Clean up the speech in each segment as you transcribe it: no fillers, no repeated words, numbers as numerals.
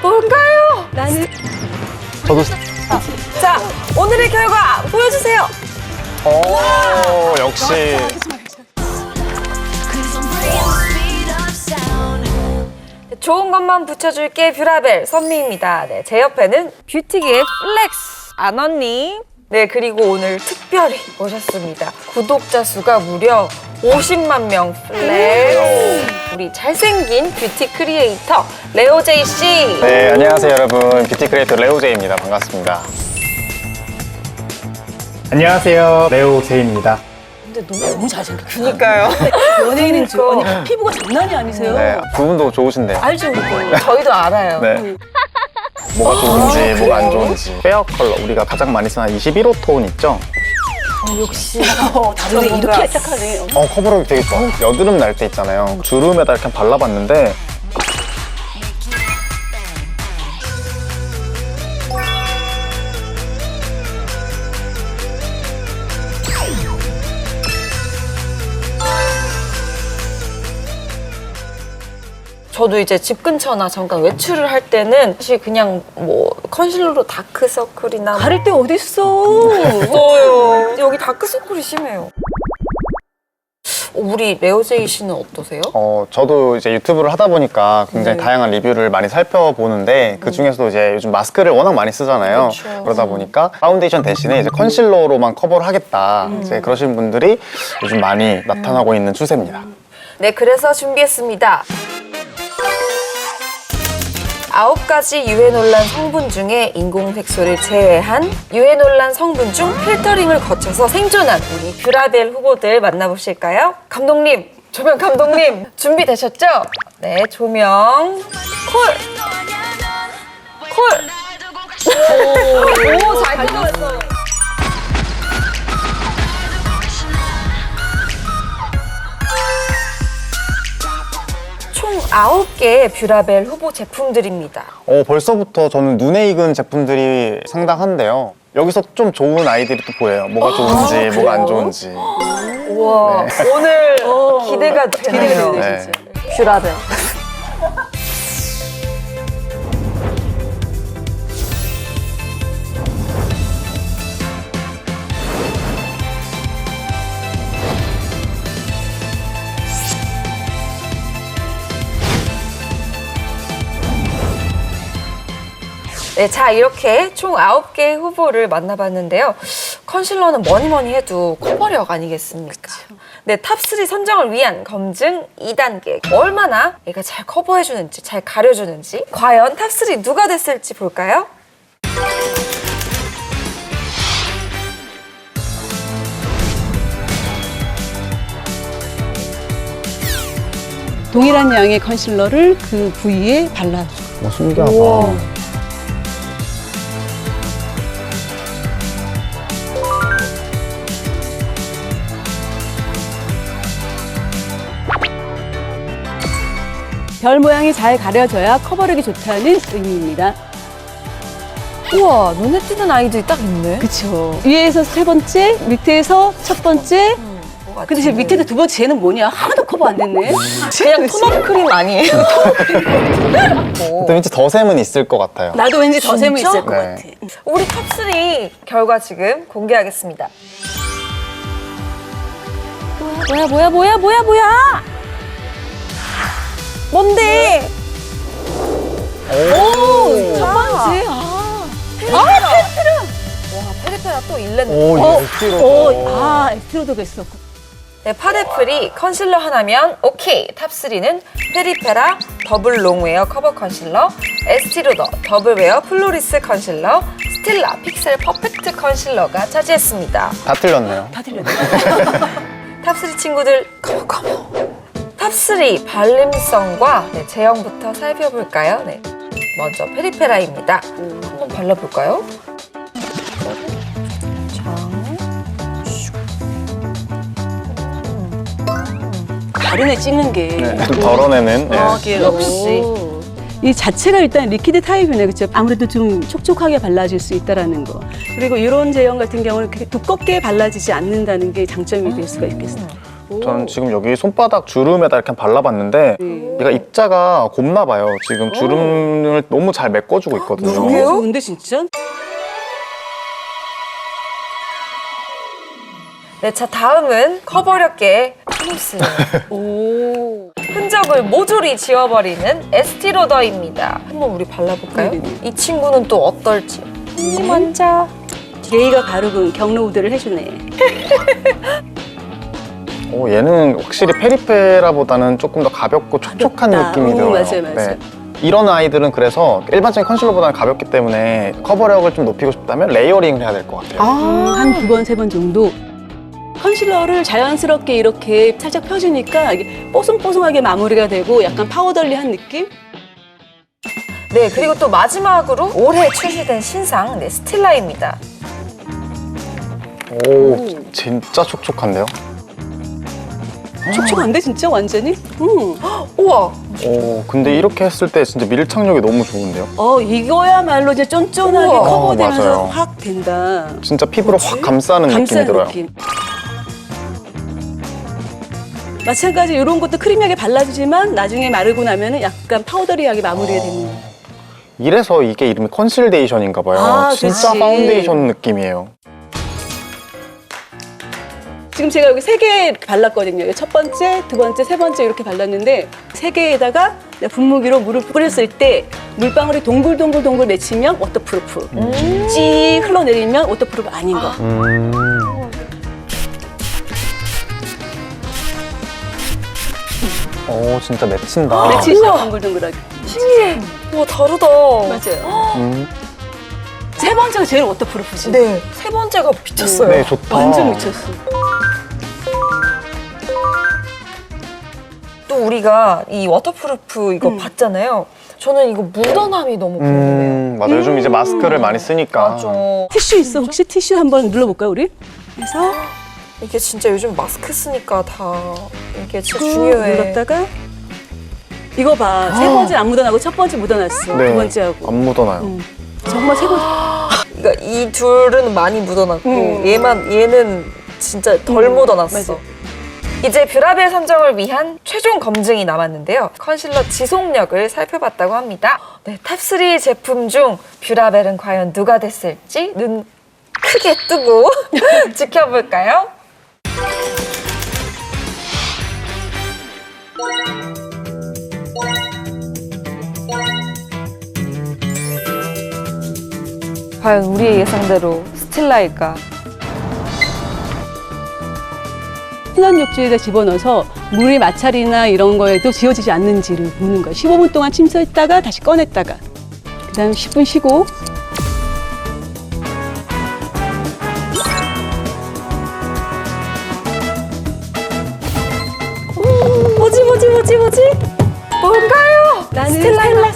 뭘까요? 나는 저도. 자, 오늘의 결과 보여주세요. 오, 역시. 좋은 것만 붙여줄게 뷰라벨 선미입니다. 네, 제 옆에는 뷰티기의 플렉스 안언니. 네, 그리고 오늘 특별히 모셨습니다. 구독자 수가 무려 50만 명 플렉스. 우리 잘생긴 뷰티 크리에이터 레오제이 씨. 네, 안녕하세요, 여러분. 뷰티 크리에이터 레오제이입니다. 반갑습니다. 안녕하세요, 레오 제이입니다. 근데 너무 잘생겼어. 그니까요. 연예인인 줄. 아니, 피부가 장난이 아니세요. 네, 두 분도 좋으신데요. 알죠, 우리. 저희도 알아요. 네. 뭐가 좋은지, 뭐가 안 좋은지. 페어 컬러, 우리가 가장 많이 쓰는 21호 톤 있죠? 역시. 다른데 이렇게 착하네. 커버력이 되게 좋아. 여드름 날 때 있잖아요. 주름에다 이렇게 발라봤는데 저도 이제 집 근처나 잠깐 외출을 할 때는 사실 그냥 뭐 컨실러로 다크서클이나 가릴 데 어딨어. 없어요. 여기 다크서클이 심해요. 우리 레오제이 씨는 어떠세요? 저도 이제 유튜브를 하다 보니까 굉장히 다양한 리뷰를 많이 살펴보는데 그 중에서도 이제 요즘 마스크를 워낙 많이 쓰잖아요. 그렇죠. 그러다 보니까 파운데이션 대신에 이제 컨실러로만 커버를 하겠다. 이제 그러신 분들이 요즘 많이 나타나고 있는 추세입니다. 네, 그래서 준비했습니다. 9가지 유해 논란 성분 중에 인공색소를 제외한 유해 논란 성분 중 필터링을 거쳐서 생존한 우리 뷰라벨 후보들 만나보실까요? 감독님, 조명 감독님 준비되셨죠? 네, 조명 콜! 콜! 오, 잘 들었어요. 총 9개의 뷰라벨 후보 제품들입니다. 벌써부터 저는 눈에 익은 제품들이 상당한데요. 여기서 좀 좋은 아이들이 또 보여요. 뭐가 좋은지, 뭐가 안 좋은지. 우와, 오늘 기대가 되네요. 기대가 네. 진짜. 뷰라벨. 네, 자, 이렇게 총 9개의 후보를 만나봤는데요. 컨실러는 뭐니 해도 커버력 아니겠습니까? 네, 탑3 선정을 위한 검증 2단계. 얼마나 얘가 잘 커버해주는지, 잘 가려주는지. 과연 탑3 누가 됐을지 볼까요? 동일한 양의 컨실러를 그 부위에 발라줘. 신기하다. 별 모양이 잘 가려져야 커버력이 좋다는 의미입니다. 우와, 눈에 띄는 아이들이 딱 있네. 그쵸. 위에서 세 번째, 밑에서 첫 번째. 근데 제 밑에도 두 번째 쟤는 뭐냐? 하나도 커버 안 됐네. 그냥 톤업 크림 아니에요? 근데 왠지 덧셈은 있을 것 같아요. 나도 왠지 더 셈이 진짜? 있을 것 네. 같아. 우리 탑3 결과 지금 공개하겠습니다. 뭐야? 뭔데? 오, 첫 번째. 와, 페리페라 또 일냈네. 오, 에스티로드가 있었고. 네, 파데프리 컨실러 하나면 오케이. 탑3는 페리페라 더블 롱웨어 커버 컨실러, 에스티로더 더블웨어 플로리스 컨실러, 스틸라 픽셀 퍼펙트 컨실러가 차지했습니다. 다 틀렸네요. 다 들렸네. 탑3 친구들 컴온. 탑3 발림성과 제형부터 살펴볼까요? 네, 먼저 페리페라입니다. 한번 발라볼까요? 다르네, 찍는 게. 네, 좀 덜어내는. 네. 역시. 이 자체가 일단 리퀴드 타입이네, 그렇죠? 아무래도 좀 촉촉하게 발라질 수 있다라는 거. 그리고 이런 제형 같은 경우는 그렇게 두껍게 발라지지 않는다는 게 장점이 될 수가 있겠어요. 저는 지금 여기 손바닥 주름에다 이렇게 발라봤는데 얘가 입자가 곱나 봐요. 지금 주름을 너무 잘 메꿔주고 있거든요. 너무 좋은데 진짜? 네, 자 다음은 커버력계 톰스. 오. 흔적을 모조리 지워버리는 에스티로더입니다. 한번 우리 발라볼까요? 네네네. 이 친구는 또 어떨지. 먼저. 예의가 바르군 경로 우대를 해주네. 얘는 확실히 페리페라보다는 조금 더 가볍고 촉촉한 가볍다. 느낌이 들어요. 맞아요. 이런 아이들은 그래서 일반적인 컨실러보다는 가볍기 때문에 커버력을 좀 높이고 싶다면 레이어링을 해야 될 것 같아요. 한 2번, 3번 정도. 컨실러를 자연스럽게 이렇게 살짝 펴주니까 이게 뽀송뽀송하게 마무리가 되고 약간 파우더리한 느낌? 네, 그리고 또 마지막으로 올해 출시된 신상 스틸라입니다. 오, 진짜 촉촉한데요? 촉촉한데 진짜 완전히? 우와, 근데 이렇게 했을 때 진짜 밀착력이 너무 좋은데요? 이거야말로 이제 쫀쫀하게 우와. 커버되면서 맞아요. 확 된다. 진짜 피부를 확 감싸는 느낌이 감싸는 들어요. 느낌. 마찬가지 이런 것도 크리미하게 발라주지만 나중에 마르고 나면은 약간 파우더리하게 마무리가 되는. 이래서 이게 이름이 컨실데이션인가 봐요. 아, 진짜 그치. 파운데이션 느낌이에요. 지금 제가 여기 3개 발랐거든요. 첫 번째, 두 번째, 세 번째 이렇게 발랐는데 3개에다가 분무기로 물을 뿌렸을 때 물방울이 동글동글 맺히면 워터프루프. 찌 흘러내리면 워터프루프 아닌 거. 진짜 맺힌다. 맺히죠? 우와. 동글동글하게. 신기해. 우와, 다르다. 맞아요. 음. 세 번째가 제일 워터프루프지. 네, 세 번째가 미쳤어요. 네, 좋다. 완전 미쳤어. 또 우리가 이 워터프루프 이거 봤잖아요. 저는 이거 묻어남이 너무 궁금해요. 맞아. 요즘 이제 마스크를 많이 쓰니까. 맞아. 티슈 있어? 혹시 티슈 한번 눌러볼까요, 우리? 그래서 이게 진짜 요즘 마스크 쓰니까 다 이게 진짜 꾹 중요해. 눌렀다가 이거 봐. 세 번째 안 묻어나고 첫 번째 묻어났어. 네, 두 번째하고. 안 묻어나요. 정말 세 번째. 그러니까 이 둘은 많이 묻어났고 얘는 진짜 덜 묻어났어. 맞아. 이제 뷰라벨 선정을 위한 최종 검증이 남았는데요. 컨실러 지속력을 살펴봤다고 합니다. 네, 탑3 제품 중 뷰라벨은 과연 누가 됐을지 눈 크게 뜨고 지켜볼까요? 과연 우리의 예상대로 스틸라일까? 신원욕조에다 집어넣어서 물의 마찰이나 이런 거에도 지워지지 않는지를 보는 거야. 15분 동안 침수했다가 다시 꺼냈다가 그다음 10분 쉬고 뭐지? 뭔가요? 나는 스틸라.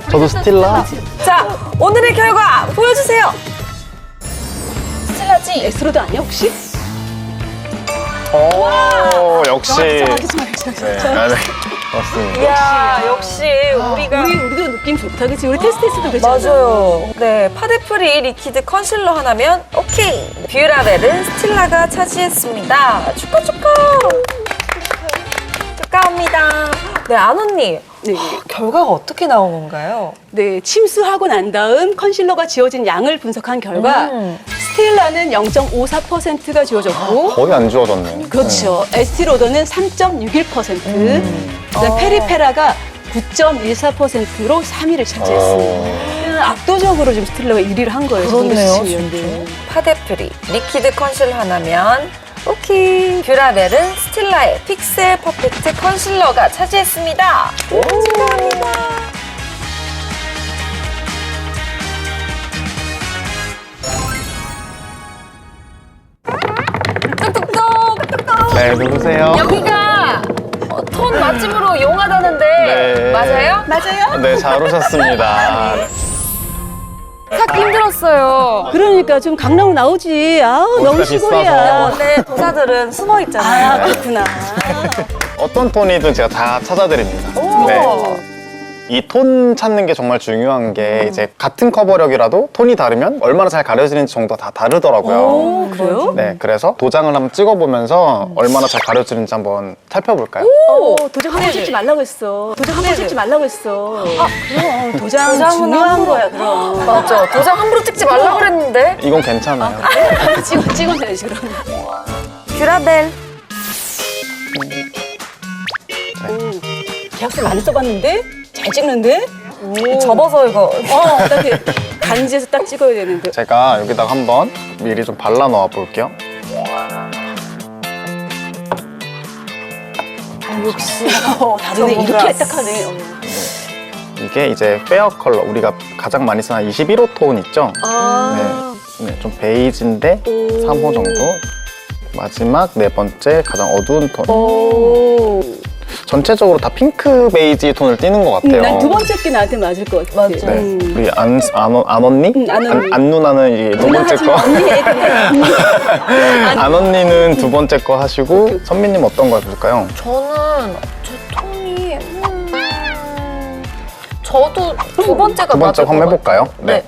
저도 스틸라. 자, 오늘의 결과 보여주세요. 스틸라지? 에스로도 아니야 혹시? 역시. 네, 맞습니다. 이야, 역시 우리가 우리도 느낌 좋다, 그치? 우리 테스트했어도 그랬잖아. 맞아요. 네, 파데프리 리퀴드 컨실러 하나면 오케이. 뷰라벨은 스틸라가 차지했습니다. 축하합니다. 네, 안 언니. 네. 결과가 어떻게 나온 건가요? 네, 침수하고 난 다음 컨실러가 지워진 양을 분석한 결과 스틸라는 0.54%가 지워졌고 거의 안 지워졌네. 그렇죠. 에스티로더는 3.61%, 그다음 페리페라가 9.14%로 3위를 차지했습니다. 압도적으로 지금 스틸러가 1위를 한 거예요. 그렇네요, 네. 파데프리 리퀴드 컨실러 하나면 오케이. 뷰라벨은 스틸라의 픽셀 퍼펙트 컨실러가 차지했습니다. 축하합니다. 똑똑똑. 네, 누구세요? 여기가 톤 맛집으로 용하다는데 네. 맞아요? 네, 잘 오셨습니다. 찾기 힘들었어요. 그러니까 좀 강남으로 나오지. 아우, 너무 진짜 시골이야. 원래 도사들은 숨어 있잖아요. 아, 그렇구나. 어떤 톤이든 제가 다 찾아드립니다. 네. 이 톤 찾는 게 정말 중요한 게 이제 같은 커버력이라도 톤이 다르면 얼마나 잘 가려지는지 정도가 다 다르더라고요. 오, 그래요? 네, 그래서 도장을 한번 찍어보면서 얼마나 잘 가려지는지 한번 살펴볼까요? 오, 도장 한 번 찍지 말라고 했어. 도장 한 번 찍지 말라고 했어. 그럼 도장 도장은 중요한 함부로. 거야, 그럼. 맞아. 도장 함부로 찍지 말라 그랬는데. 이건 괜찮아요. 찍어내야지, 그럼. 뷰라벨. 계약서 많이 써봤는데? 잘 찍는데? 접어서 이거. 딱 이렇게 간지에서 딱 찍어야 되는데. 제가 여기다가 한번 미리 좀 발라 놓아 볼게요. 역시. 다르네. 이렇게 딱 하네. 이게 이제 페어 컬러, 우리가 가장 많이 쓰는 21호 톤 있죠? 아. 네, 좀 베이지인데 3호 정도. 마지막 네 번째 가장 어두운 톤. 오. 전체적으로 다 핑크 베이지 톤을 띠는 것 같아요. 난 두 번째 게 나한테 맞을 것 같아. 맞아. 네, 우리 안 언니? 안 언니. 안 누나는 이 두 번째 거. 안 언니는 두 번째 거 하시고 선미님 어떤 거 해볼까요? 저는 제 톤이 저도 두 번째가 두 번째 맞을 것 한번 해볼까요? 같아요. 네.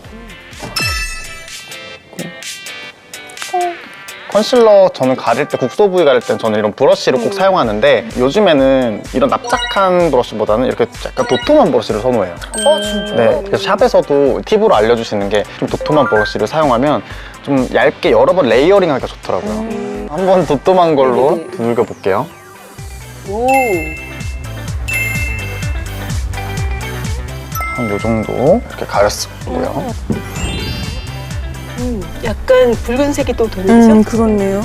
컨실러 저는 가릴 때 국소 부위 가릴 때는 저는 이런 브러쉬를 꼭 사용하는데 요즘에는 이런 납작한 브러쉬보다는 이렇게 약간 도톰한 브러쉬를 선호해요. 진짜? 네, 그래서 샵에서도 팁으로 알려주시는 게 좀 도톰한 브러쉬를 사용하면 좀 얇게 여러 번 레이어링하기가 좋더라고요. 한번 도톰한 걸로 네네. 두들겨 볼게요. 오. 한 요 정도 이렇게 가렸고요. 약간 붉은색이 또 도는죠? 그렇네요.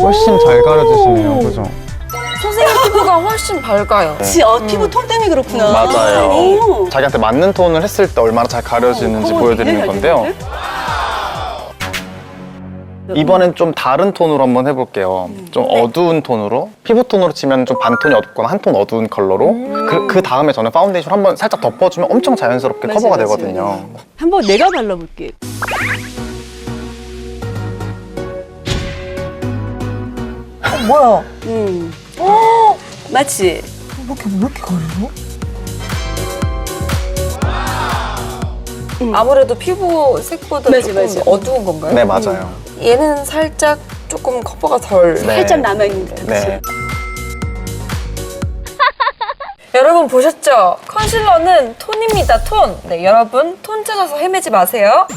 훨씬 잘 가려지시네요, 그죠? 선생님 피부가 훨씬 밝아요. 피부 톤 때문에 그렇구나. 맞아요. 오. 자기한테 맞는 톤을 했을 때 얼마나 잘 가려지는지 어, 보여드리는 되게 건데요. 잘 이번엔 좀 다른 톤으로 한번 해볼게요. 좀 어두운 톤으로. 피부 톤으로 치면 좀 반톤이 어둡거나 한 톤 어두운 컬러로. 그 다음에 저는 파운데이션 한번 살짝 덮어주면 엄청 자연스럽게 맞아요, 커버가 맞아요. 되거든요. 한번 내가 발라볼게. 뭐야? 맞지? 아무래도 피부 색보다 맞아, 조금 맞아. 어두운 건가요? 네, 맞아요. 얘는 살짝 조금 커버가 덜. 네. 살짝 남아있는 듯. 네. 여러분 보셨죠? 컨실러는 톤입니다, 톤. 네, 여러분 톤 찾아서 헤매지 마세요.